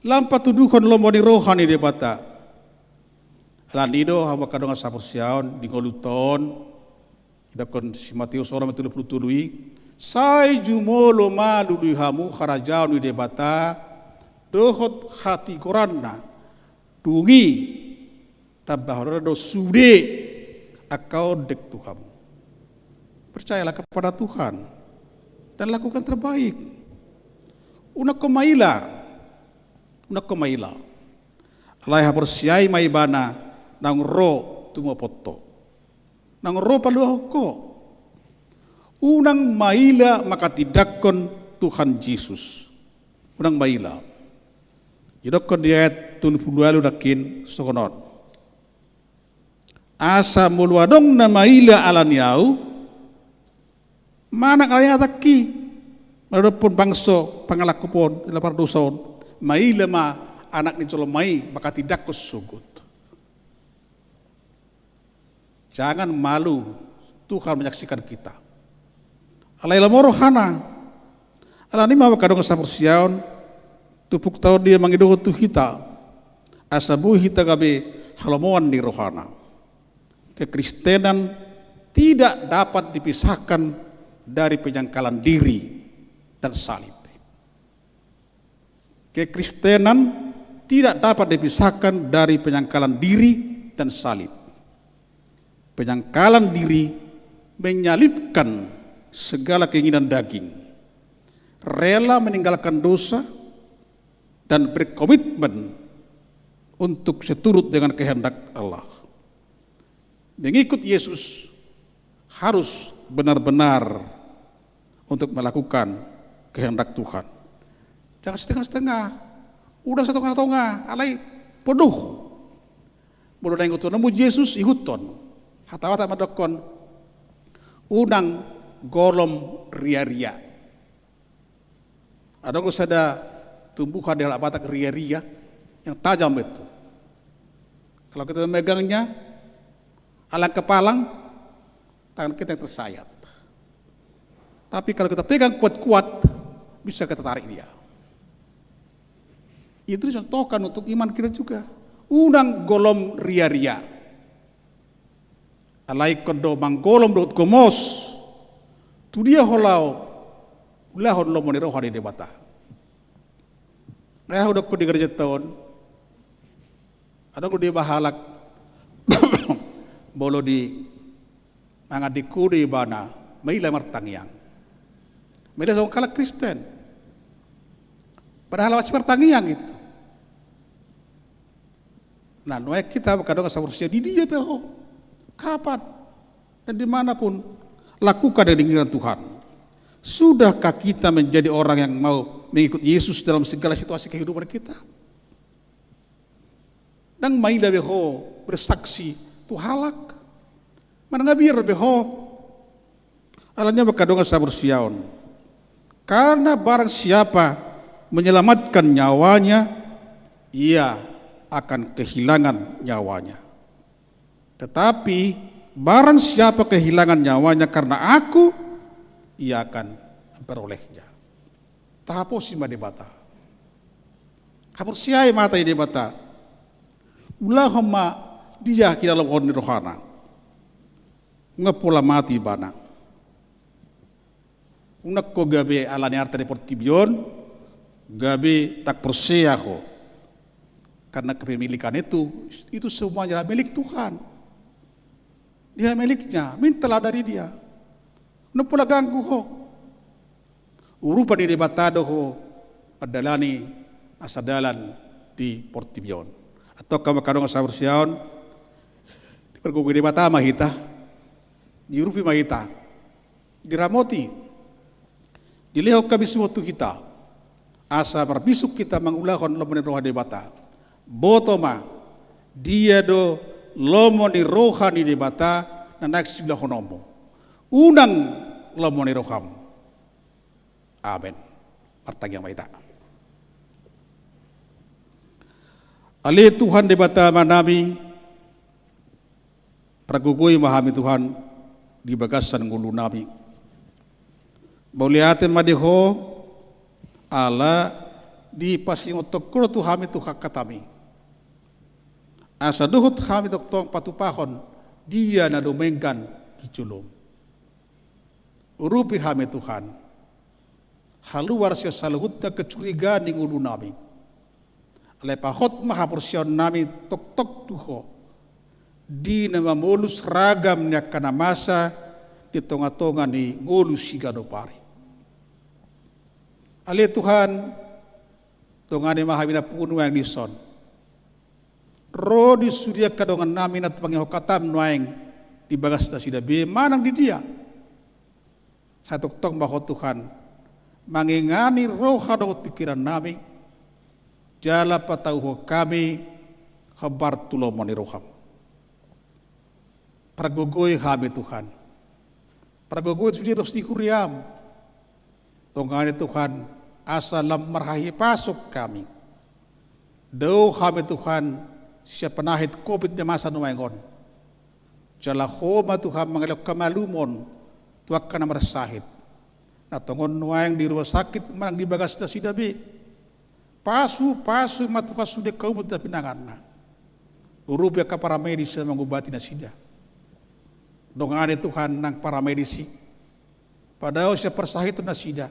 Lampa tuduhan lomboni rohani debata. Lan ido hawa kadang sa persiaon di ngoluton. Idakon si Matius orang itu pelutului. Sai jumolo malu dihamu harajaun di debata. Dohot hati koranna. Dungi tabahorado sude akau dek Tuhan. Percayalah kepada Tuhan dan lakukan terbaik. Una komaila. Alaiha persiai maibana nang ro tungo poto. Nang ro paluhoko. Unang maila maka tidakon Tuhan Yesus. Unang maila. Yudokon diayat tun puluhalu dakin sokonon. Asa muluadong na maila alaniau, mana kaya taki, madopon bangso pangalakupon ilapar doson, maila ma anak ni colomai maka tidak kusugut. Jangan malu, Tuhan menyaksikan kita. Alayla morohana, alani ma kadong sa persiaon, tupuk tau dia mangidogo tu hita, asabu hita gabe halamoan di rohana. Kekristenan tidak dapat dipisahkan dari penyangkalan diri dan salib. Kekristenan tidak dapat dipisahkan dari penyangkalan diri dan salib. Penyangkalan diri menyalibkan segala keinginan daging, rela meninggalkan dosa, dan berkomitmen untuk seturut dengan kehendak Allah. Mengikut Yesus harus benar-benar untuk melakukan kehendak Tuhan. Jangan setengah-setengah, udah setengah-setengah, alai penuh. Mulu na inguton mo Jesus ihuton. Hatawa madokon unang golom ria-ria. Ada ko sada tumbuhan di batak ria-ria yang tajam itu. Kalau kita memegangnya, alang kepalang, tangan kita yang tersayat. Tapi kalau kita pegang kuat-kuat, bisa kita tarik dia. Itu dicontohkan untuk iman kita juga. Unang golom ria-ria. Alai kodo manggolom dot komos. Tu dia holau. Ulahon lo monero hari debata. Nah udah ko di gereja tahun. Ada ko di bahalak. Bolo di angad di kudi bana. Maila martangiang. Maila sa kalak Kristen. Padahal awas martangiang itu. Nah, nuai kita kadang seharusnya di dia beho. Kapan dan dimanapun lakukan dengan Tuhan. Sudahkah kita menjadi orang yang mau mengikut Yesus dalam segala situasi kehidupan kita? Dan maila beho bersaksi tuhalak. Mana ngabir beho. Alanya berkadongan sabursiaon. Karena barang siapa menyelamatkan nyawanya, ia akan kehilangan nyawanya. Tetapi barang siapa kehilangan nyawanya karena aku, ia akan memperolehnya. Tahapos si madebata. Hapur siai mata ide bata. Ulahoma dia kira lawan ni rohana. Ngapola mati bana. Unak ko gabe alani arta de portibion, gabe tak persea ko. Karena kepemilikan itu semuanya milik Tuhan. Dia miliknya, mintalah dari dia. Nupula ganggu ho. Urupa di debatado ho, adalani asadalan di Portibion. Atau kamu kadang asabur siaon, dipergugi debata mahita, diurupi mahita, diramoti, dilehok kami suatu kita, asa berbisuk kita mengulahkan lomonin roha debata. Botoma dia do lomo ni rohani di bata na naksibla honomo unang lomo ni roham. Amen. Pertanyaan maita. Ali Tuhan di bata manami pragugui mahami Tuhan di bagasan ngulu nami. Bauliaten madiho ala di pasing otok kuro Tuhami Tuhan katami. Asa duhut kami doktong patupahon dia na dumenggan kiculum. Urupi kami Tuhan. Haluar siya saluhut na kecurigaan ning ulu nami. Alay pahot mahapursiyon nami tok-tok tuho. Di na mamulus ragam niya kanamasa di tonga-tonga ni ngulus sigano pari. Alay Tuhan, tongani mahami na puno yang nison. Rodi surya kadongan namin at pangyahokatam nuaing di bagas na sidabi manang di dia. Sa tuktong bahot Tuhan, mangingani roha dapat pikiran namin, jala patauho kami, habar tulomon ni roham. Pragugoy kami Tuhan. Pragugoy surya dos di kuriam. Tongani Tuhan, asa lam marhahi pasok kami. Daw kami Tuhan, siya panahit COVID na masa nuwaingon. Jala homa Tuhan mangalok kamalumon, tuwak ka na marasahit. Natungon nuwaing di rumah sakit, manang di bagas na sidabi. Pasu matukas sudah kaumut na pinangan na. Urubya ka para medis na mangubati na sida. Dongani Tuhan ng para medisi. Padahal siya persahit na sida.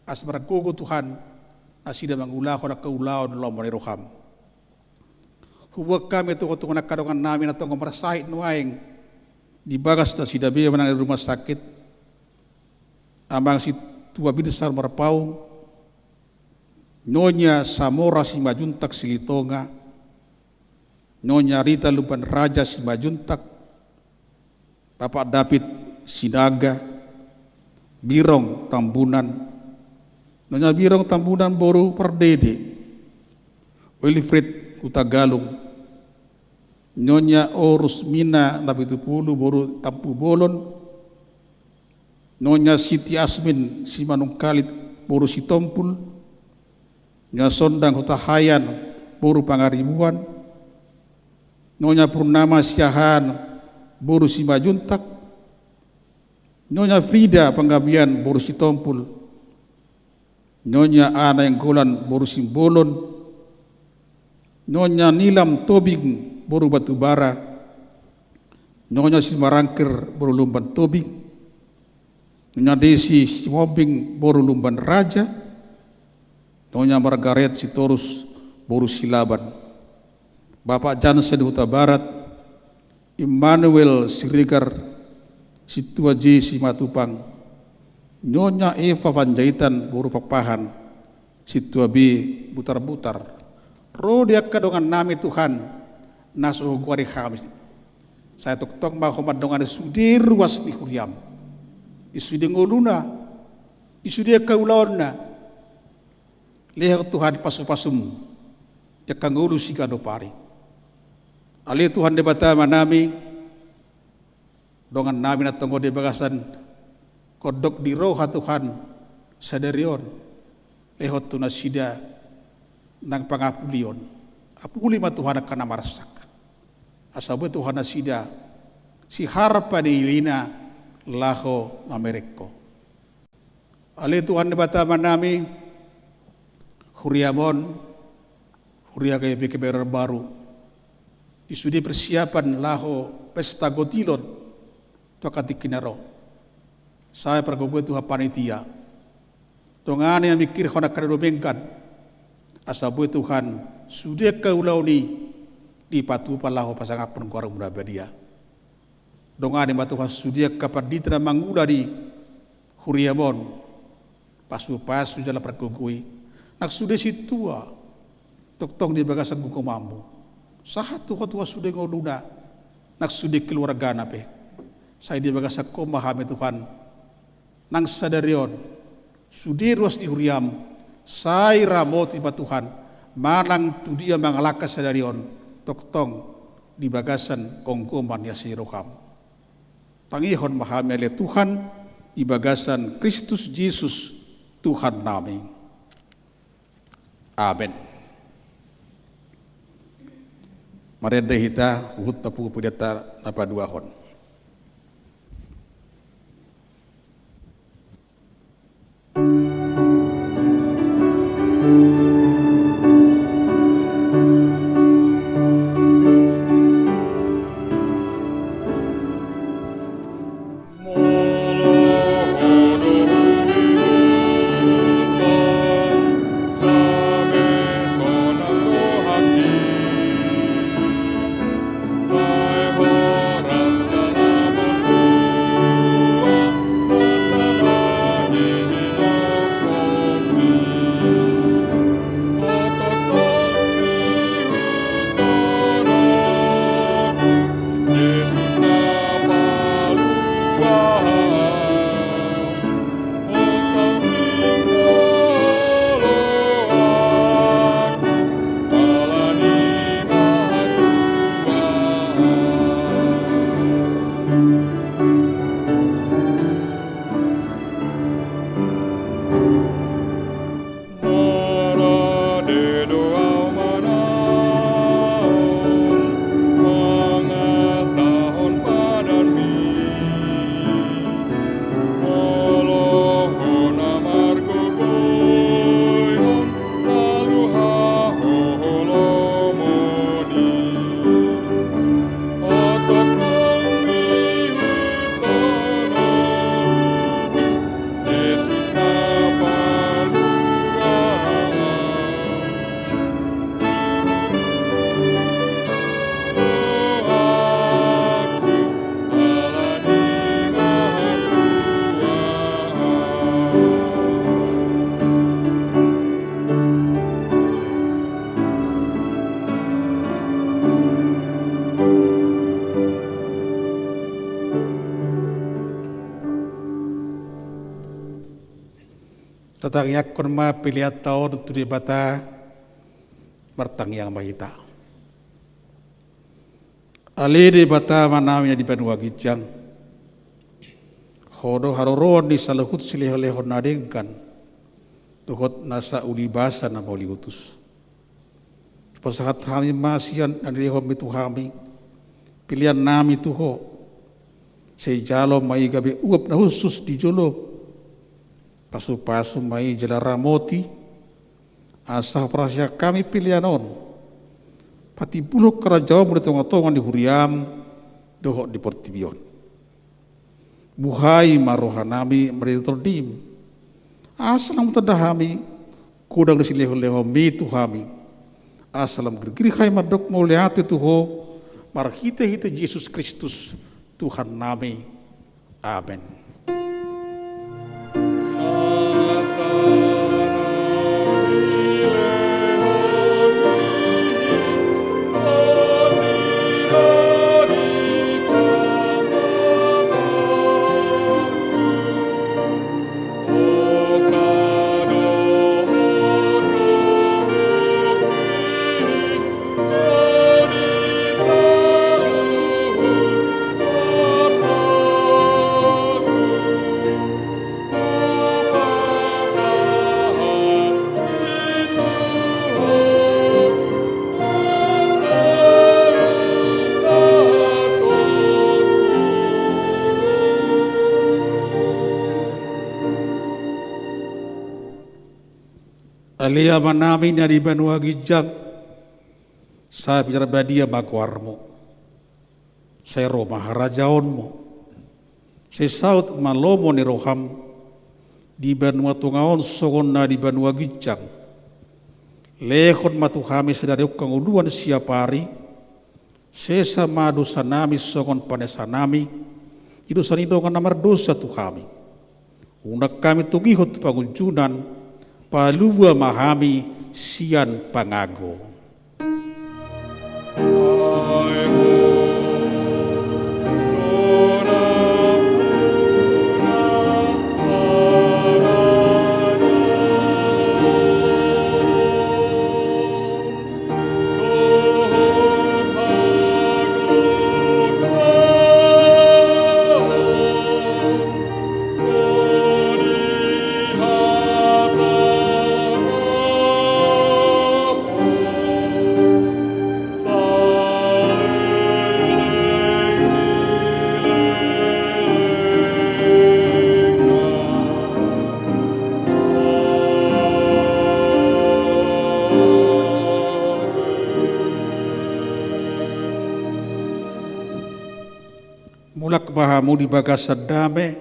As maragugo Tuhan, na sida mangulako na kaulaw ng lomo ni Roham. Huwag kami ito kung nakadungan namin at itong marasahit nuaing di bagas na sidabi manang rumah sakit amang si tua bidasar marapau Nyonya Samora Simajuntak Silitonga, Nyonya Rita Lumban Raja Simajuntak, Bapak David Sinaga, Birong Tambunan, Nyonya Birong Tambunan Boru Perdede, Wilfred Utagalung, Nyonya Orus Mina Nabitupulu Boru Tampu Bolon, Nyonya Siti Asmin Simanung Kalit Boru Sitompul, Nyonya Sondang Hutahayan Boru Pangaribuan, Nyonya Purnama Siahan Boru Simajuntak, Nyonya Frida Panggabian Boru Sitompul, Nyonya Ana Enggolan Boru Simbolon, Nyonya Nilam Tobing Boru Batubara, Nyonya Simarangkir Boru Lumban Tobing, Nyonya Desi Simobing Boru Lumban Raja, Nyonya Margaret Sitorus Boru Silaban, Bapak Jansen Huta Barat, Immanuel Siregar Situa J Simatupang, Nyonya Eva Panjaitan Boru Papahan, Situa B Butar-Butar. Roh dia kedongan nami Tuhan nasuh kuari kami. Saya tok mahomat dongan sudir ruas di Huriam. Isu di nguluna, isu dia kaulaona. Lihat Tuhan pasu-pasum, jakang ngulu sigado pari. Ali Tuhan debata manami, dongan nami na tonggo di bagasan, kodok di roha Tuhan sadarion, lehot tunasida nang pangapulion, apuli ma Tuhan akan namarasak. Asabu Tuhan asida si harapan ilina laho Ameriko. Ali Tuhan debata manami, huriamon, huria kaya bekeber baru. Isudi persiapan laho pesta gotilon to katikinaro. Saya pergogo Tuhan panitia. Tongane yang mikir kona kadobengkan. Asabu Tuhan sudah kaulau ni di patu palahu pasangapun kuarang muda bedia. Dongane ma Tuhan sudah kapan ditra mangula di huriamon pasu jala pergogoi. Nak sudah situa tong di bagasan kukumamu. Sahat Tuhan sudah ngoluna nak sudah keluarga nape. Saya di bagasan ko mahami Tuhan nang sadarion sudah ruas di huriam. Sai ramoti ba Tuhan manang tu dia mangalakas sadarion toktong di bagasan kongkoman ya siroham. Pangihon mahami ale Tuhan di bagasan Kristus Yesus Tuhan nami. Amin. Mari kita uhut tapu pudata napa dua hon. Saya boras Tatang yakon ma pilihat tahun tu di bata martang yang mahita. Ali di bata manamnya di Banua Gijang. Hodo haroron di salahut silih-lihon nadengkan. Tukot nasa ulibasa na mauli utus. Pasahat kami masian dan lihom itu kami. Pilihan nami tuho. Sejalo mai gabe uap na khusus di jolo. Pasu-pasu mai jelara moti. Asah prasya kami pilihan on. Pati buluh kerajaan mulai tonga-tongan di huriam. Dohok di portibion. Buhai marohanami meritodim. Asalam tadahami kudang silih-lihom itu kami. Asalam gergiri hai madok muliati tuho marhite-hite Yesus Kristus Tuhan nami. Amin. Alia manami dari Banua Gijang. Saya bicara badia magwarmu. Saya roh maharajaonmu. Saya saut malomo ni roham. Di Banua Tungaon songon na di Banua Gijang. Lehon matuhami sedari ukang uluan siapari. Sesa madu sanami songon panesanami. Itu sanidongan namar dosa tuhami. Unak kami tugihot pangunjunan. Palua mahami sian pangago. Mulak bahamu di bagasa dame,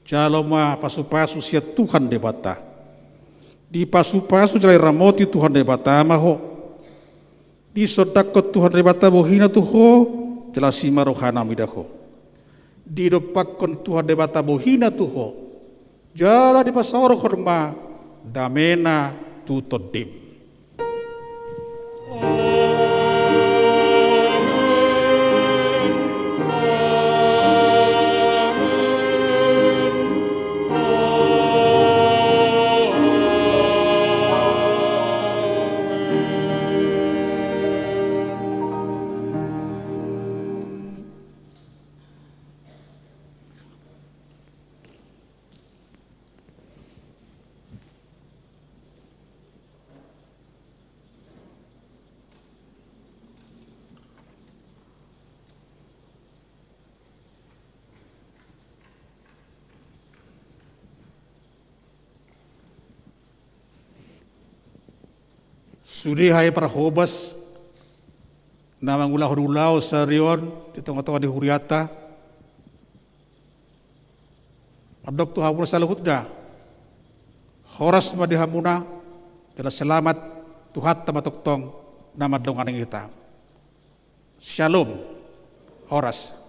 jalo ma pasu-pasu sia Tuhan debata. Di pasu-pasu jalai ramoti Tuhan debata maho. Di sodakot Tuhan debata bohina tuho, jalasi marohana midaho. Di dopakon Tuhan debata bohina tuho, jala di pasoro horma, damena tutodim. Sudi hai para hobas na mangulah-ulah sa riyon di tengah-tengah di huriata. Abdok tu hamuna saluhut da. Horas madihamuna adalah selamat Tuhan tamatok tong nama dongan kita. Shalom. Horas.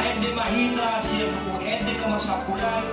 ende mahita siya buku ende kemasapulan